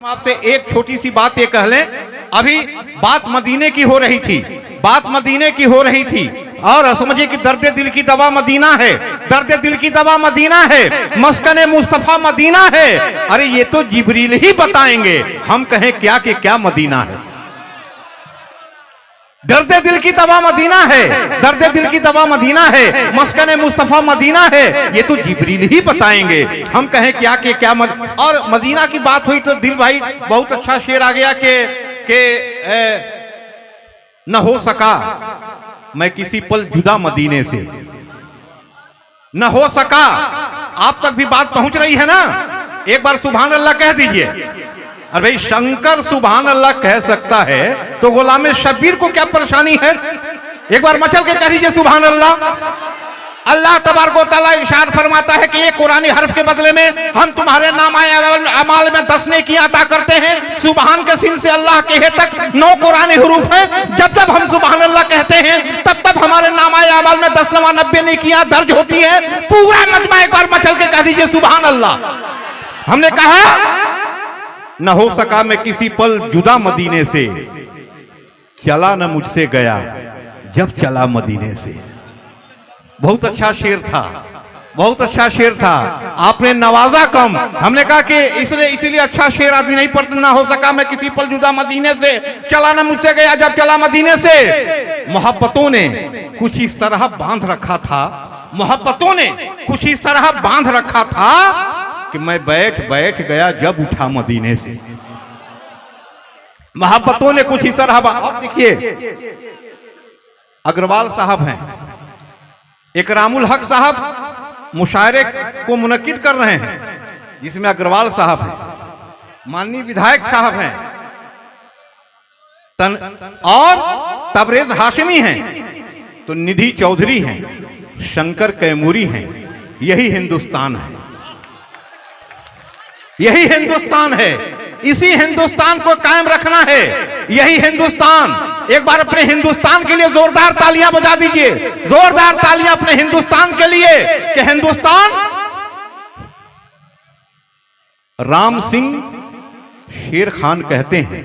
आपसे एक छोटी सी बात ये कह लें। अभी बात मदीने की हो रही थी, बात मदीने की हो रही थी और समझिए कि दर्द दिल की दवा मदीना है, दर्द दिल की दवा मदीना है, मस्कने मुस्तफा मदीना है। अरे ये तो जिब्रील ही बताएंगे, हम कहें क्या कि क्या मदीना है। दर्द दिल की दवा मदीना है, दर्द दिल की दवा मदीना है, मस्कने मुस्तफा मदीना है। ये तो जिब्रील ही बताएंगे, हम कहें क्या कि क्या और मदीना की बात हुई तो दिल भाई बहुत अच्छा शेर आ गया कि न हो सका मैं किसी पल जुदा मदीने से, न हो सका। आप तक भी बात पहुंच रही है ना? एक बार सुभान अल्लाह कह दीजिए। अरे भाई शंकर सुभान अल्लाह कह सकता है तो गुलाम शबीर को क्या परेशानी है? एक बार मचल के कह दीजिए सुभान अल्लाह। अल्लाह तबारक व तआला इरशाद फरमाता है कि एक कुरानी हर्फ के बदले में हम तुम्हारे नाम अमाल में 10 नेकियां अता करते हैं। सुभान के सिन से अल्लाह के हे तक 9 कुरानी हरूफ है। जब जब हम सुभान अल्लाह कहते हैं तब तब हमारे नाम अमाल में 10 90 नेकियां दर्ज होती है। पूरा मजमा एक बार मचल के कह दीजिए सुभान अल्लाह। हमने कहा न हो सका मैं किसी पल जुदा मदीने से, चला न मुझसे गया जब चला मदीने से। बहुत अच्छा शेर था, बहुत अच्छा शेर था, आपने नवाजा कम। हमने कहा कि इसलिए अच्छा शेर आदमी नहीं पढ़ता। ना हो सका मैं किसी पल जुदा मदीने से, चला न मुझसे गया जब चला मदीने से। मोहब्बतों ने कुछ इस तरह बांध रखा था, मोहब्बतों ने कुछ इस तरह बांध रखा था कि मैं बैठ बैठ गया जब उठा मदीने से। मोहब्बतों ने कुछ इस तरह। अब देखिए अग्रवाल साहब हैं, इकरामुल हक साहब मुशायरे को मुनक्किद कर रहे हैं जिसमें अग्रवाल साहब हैं, माननीय विधायक साहब हैं और तबरेज हाशिमी हैं, तो निधि चौधरी हैं, शंकर कैमूरी हैं। यही हिंदुस्तान है, यही हिंदुस्तान है। इसी हिंदुस्तान को कायम रखना है, यही हिंदुस्तान। एक बार अपने हिंदुस्तान के लिए जोरदार तालियां बजा दीजिए, जोरदार तालियां अपने हिंदुस्तान के लिए कि हिंदुस्तान। राम सिंह शेर खान कहते हैं,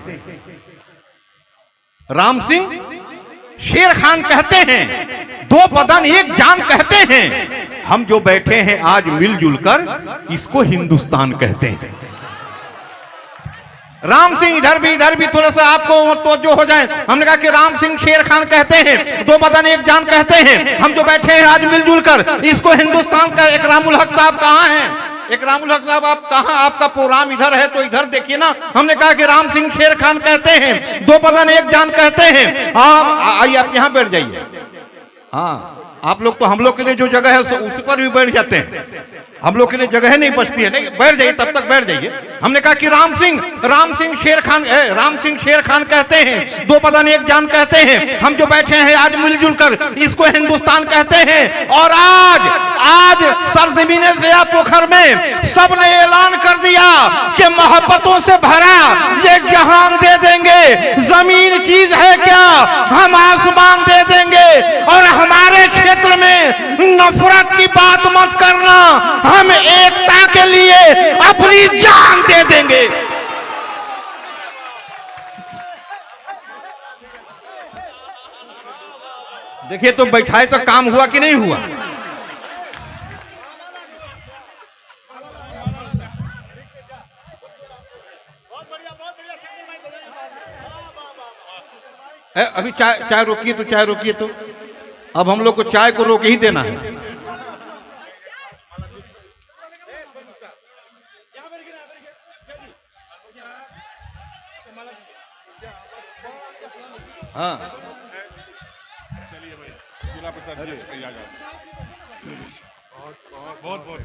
राम सिंह शेर खान कहते हैं, 2 बदन 1 जान कहते हैं। हम जो बैठे हैं आज मिलजुल कर, इसको हिंदुस्तान कहते हैं। राम सिंह इधर भी थोड़ा सा आपको तो जो हो जाए। हमने कहा कि राम सिंह शेर खान कहते हैं, 2 बदन 1 जान कहते हैं। हम जो बैठे हैं आज मिलजुल कर, इसको हिंदुस्तान का। इकरामुल हक साहब कहाँ हैं? इकरामुल हक साहब आप कहाँ? आपका प्रोग्राम इधर है तो इधर देखिए ना। हमने कहा कि राम सिंह शेर खान कहते हैं, 2 बदन 1 जान कहते हैं। आइए आप यहाँ बैठ जाइए। हाँ आप लोग तो हम लोग के लिए जो जगह है उस पर भी बैठ जाते हैं, हम लोग के लिए जगह नहीं बचती है। नहीं बैठ जाइए, तब तक बैठ जाइए। हमने कहा कि राम सिंह शेर खान, राम सिंह शेर खान कहते हैं, 2 बदन 1 जान कहते हैं। हम जो बैठे हैं आज मिलजुल कर, इसको हिंदुस्तान कहते हैं। और आज सरजमीने ज़िया पोखर में सबने ऐलान कर दिया कि मोहब्बतों से भरा ये जहान दे देंगे। जमीन चीज है क्या? हम आसमान दे देंगे। और हमारे क्षेत्र में नफरत की बात मत करना, हम एकता के लिए अपनी जान दे देंगे। देखिए तो बैठाए तो काम हुआ कि नहीं हुआ? अभी चाय रोकिए तो, चाय रोकिए तो। अब हम लोग को चाय को रोक ही देना है। हाँ चलिए भाई, दूल्हा प्रसाद जी आ जाओ। बहुत बहुत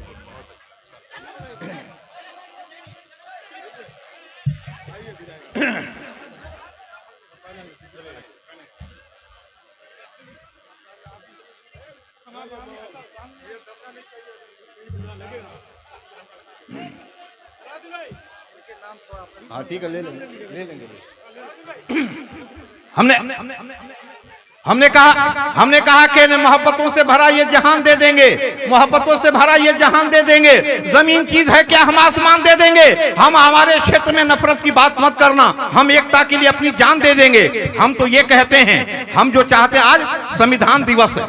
हाँ ठीक है, ले लेंगे। हमने हमने कहा कि मोहब्बतों से भरा ये जहान दे देंगे, मोहब्बतों से भरा ये जहान दे देंगे। जमीन चीज है क्या, हम आसमान दे देंगे। हम हमारे क्षेत्र में नफरत की बात मत करना, हम एकता के लिए अपनी जान दे देंगे। हम तो ये कहते हैं, हम जो चाहते हैं, आज संविधान दिवस है,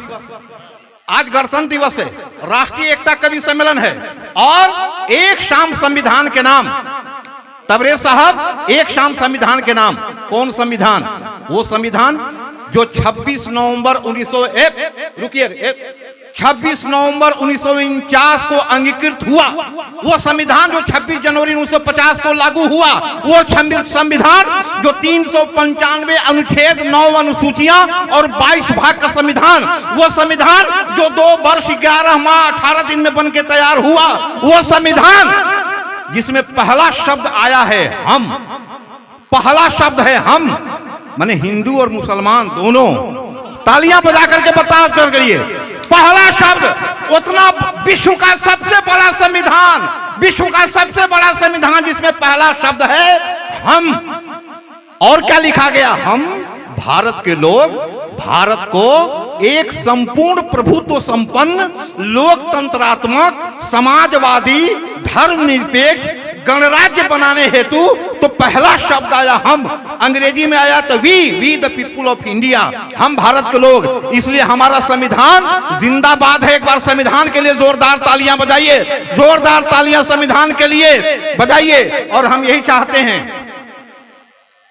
आज गणतंत्र दिवस है, राष्ट्रीय एकता कवि सम्मेलन है, और एक शाम संविधान के नाम, तबरेज साहब, एक शाम संविधान के नाम। कौन संविधान? वो संविधान जो 26 नवंबर 1949 को अंगीकृत हुआ, वो संविधान जो 26 जनवरी 1950 को लागू हुआ, वो संविधान जो 395 अनुच्छेद, 9 अनुसूचियां और 22 भाग का संविधान, वो संविधान जो 2 वर्ष 11 माह 18 दिन में बन के तैयार हुआ, वो संविधान जिसमें पहला शब्द आया है हम, पहला शब्द है हम, माने हिंदू और मुसलमान दोनों। तालियां बजा करके बता कर करिए, पहला शब्द, उतना विश्व का सबसे बड़ा संविधान, विश्व का सबसे बड़ा संविधान जिसमें पहला शब्द है हम। और क्या लिखा गया? हम भारत के लोग भारत को एक संपूर्ण प्रभुत्व संपन्न, लोकतंत्रात्मक, समाजवादी, धर्मनिरपेक्ष गणराज्य बनाने हेतु तो पहला शब्द आया हम। अंग्रेजी में आया तो we the people of India, हम भारत के लोग। इसलिए हमारा संविधान जिंदाबाद है। एक बार संविधान के लिए जोरदार तालियां बजाइए, जोरदार तालियां संविधान के लिए बजाइए। और हम यही चाहते हैं,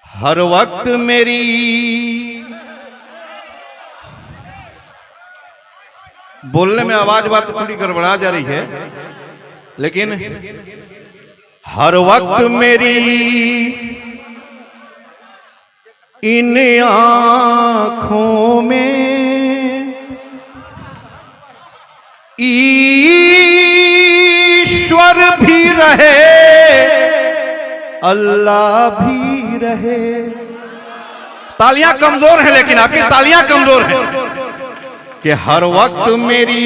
हर वक्त मेरी बोलने में आवाज बात थोड़ी गड़बड़ा जा रही है, लेकिन हर वक्त मेरी इन आँखों में ईश्वर भी रहे, अल्लाह भी रहे। तालियां कमजोर हैं, लेकिन आपकी तालियां कमजोर हैं। कि हर वक्त मेरी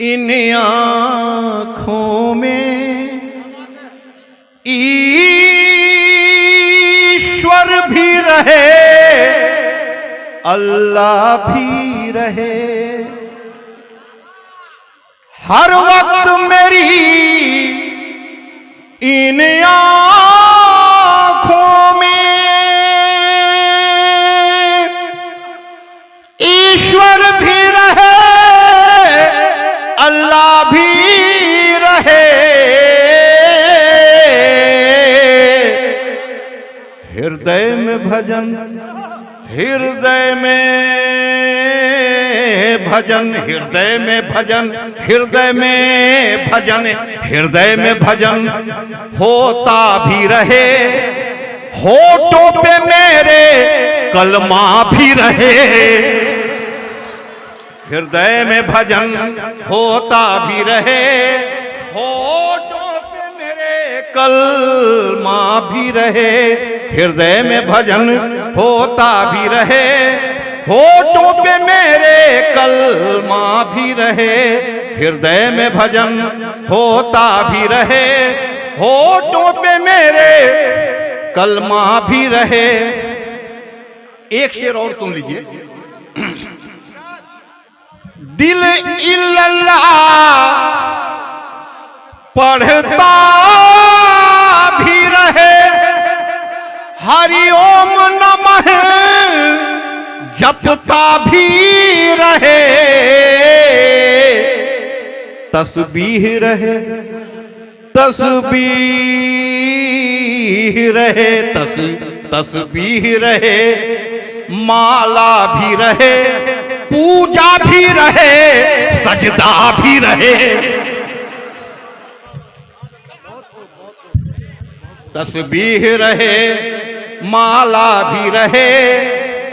इन आँखों में ईश्वर भी रहे, अल्लाह भी रहे। हर वक्त मेरी इन आँखों में ईश्वर भी रहे, अल्लाह भी रहे। हृदय में भजन, हृदय में भजन, हृदय में भजन, हृदय में भजन, हृदय में भजन होता भी रहे। होठों पे मेरे कलमा भी रहे। हृदय में भजन होता भी रहे, होठों पे मेरे कलमा भी रहे। हृदय में भजन होता भी रहे, होठों पे मेरे कलमा भी रहे। हृदय में भजन होता भी रहे, होठों पे मेरे कलमा भी रहे। एक शेर और सुन लीजिए। दिल इल्लल्लाह पढ़ता भी रहे, हरि ओम नमः जपता भी रहे। तस्बीह रहे, तस्बीह रहे, तस्बीह रहे, माला भी रहे, पूजा भी रहे, सजदा भी रहे। तस्बीह रहे, माला भी रहे,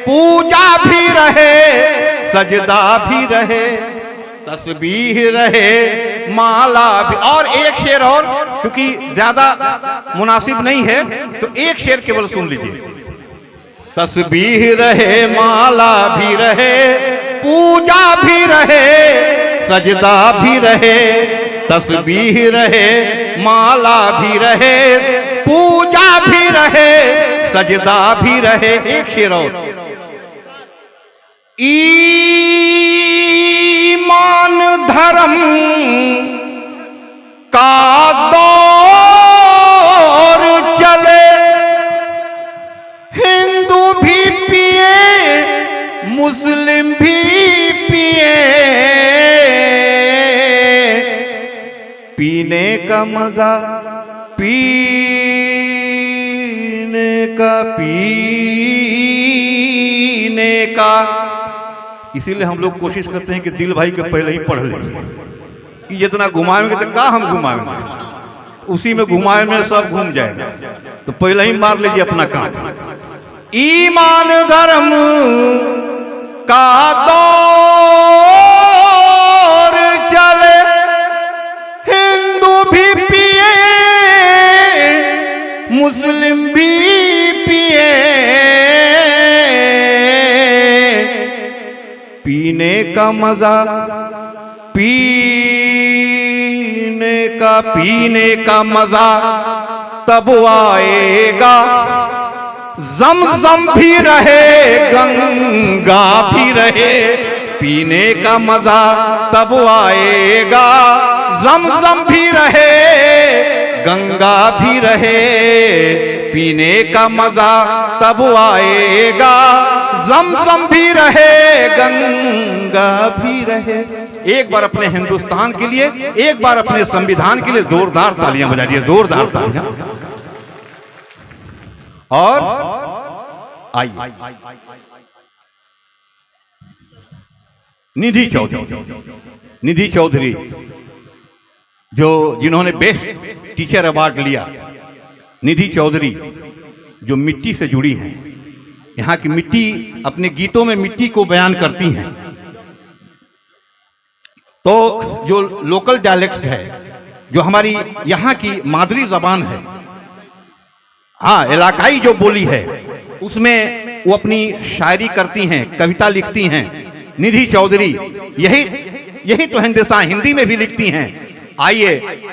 पूजा भी रहे, सजदा भी रहे। तस्बीह रहे, माला भी। और एक शेर और, क्योंकि ज्यादा मुनासिब नहीं है, तो एक शेर केवल सुन लीजिए। तस्बीह रहे, माला भी रहे, पूजा भी रहे, सजदा भी रहे। तस्बीह रहे, माला भी रहे, पूजा भी रहे, सजदा भी रहे। एक शेर और। ईमान धर्म का दौर चले, हिंदू भी पिए मुस्लिम भी पिए, पीने का मजा पीने का। इसीलिए हम लोग कोशिश करते हैं कि दिल भाई के पहले ही पढ़ लें कि जितना घुमाएंगे तो का हम घुमाएंगे, उसी में घुमाए में सब घूम जाएगा, तो पहले ही मार लीजिए अपना काम। ईमान धर्म का दौर चले, हिंदू भी पिए मुस्लिम भी पिए, पीने का मजा पीने का मजा तब आएगा, ज़मज़म भी रहे गंगा भी रहे, पीने का मजा तब आएगा, ज़मज़म भी रहे गंगा भी रहे, पीने का मजा तब आएगा, ज़मज़म भी रहे गंगा भी रहे। एक बार अपने हिंदुस्तान के लिए, एक बार अपने संविधान के लिए जोरदार तालियां बजा दिए, जोरदार तालियां। और आइए निधि चौधरी जो जिन्होंने बेस्ट टीचर अवार्ड लिया, निधि चौधरी जो मिट्टी से जुड़ी हैं, यहाँ की मिट्टी अपने गीतों में मिट्टी को बयान करती हैं। तो जो लोकल डायलेक्ट्स है, जो हमारी यहाँ की मादरी जबान है, हाँ इलाकाई जो बोली है, उसमें वो अपनी शायरी करती हैं, कविता लिखती हैं। निधि चौधरी यही तो हिंदुस्तान हिंदी में भी लिखती हैं। आइए,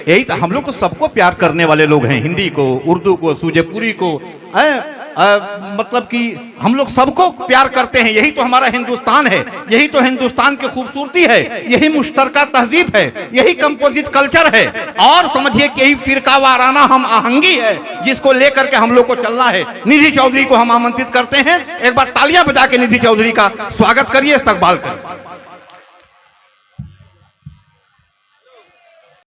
यही तो हम लोग तो सबको प्यार करने वाले लोग हैं, हिंदी को, उर्दू को, सूजेपुरी को, मतलब कि हम लोग सबको प्यार करते हैं। यही तो हमारा हिंदुस्तान है, यही तो हिंदुस्तान की खूबसूरती है, यही मुश्तरका तहजीब है, यही कंपोजिट कल्चर है, और समझिए कि यही फिरका वाराना हम आहंगी है जिसको लेकर के हम लोग को चलना है। निधि चौधरी को हम आमंत्रित करते हैं, एक बार तालियां बजा के निधि चौधरी का स्वागत करिए, इस्तकबाल करिए।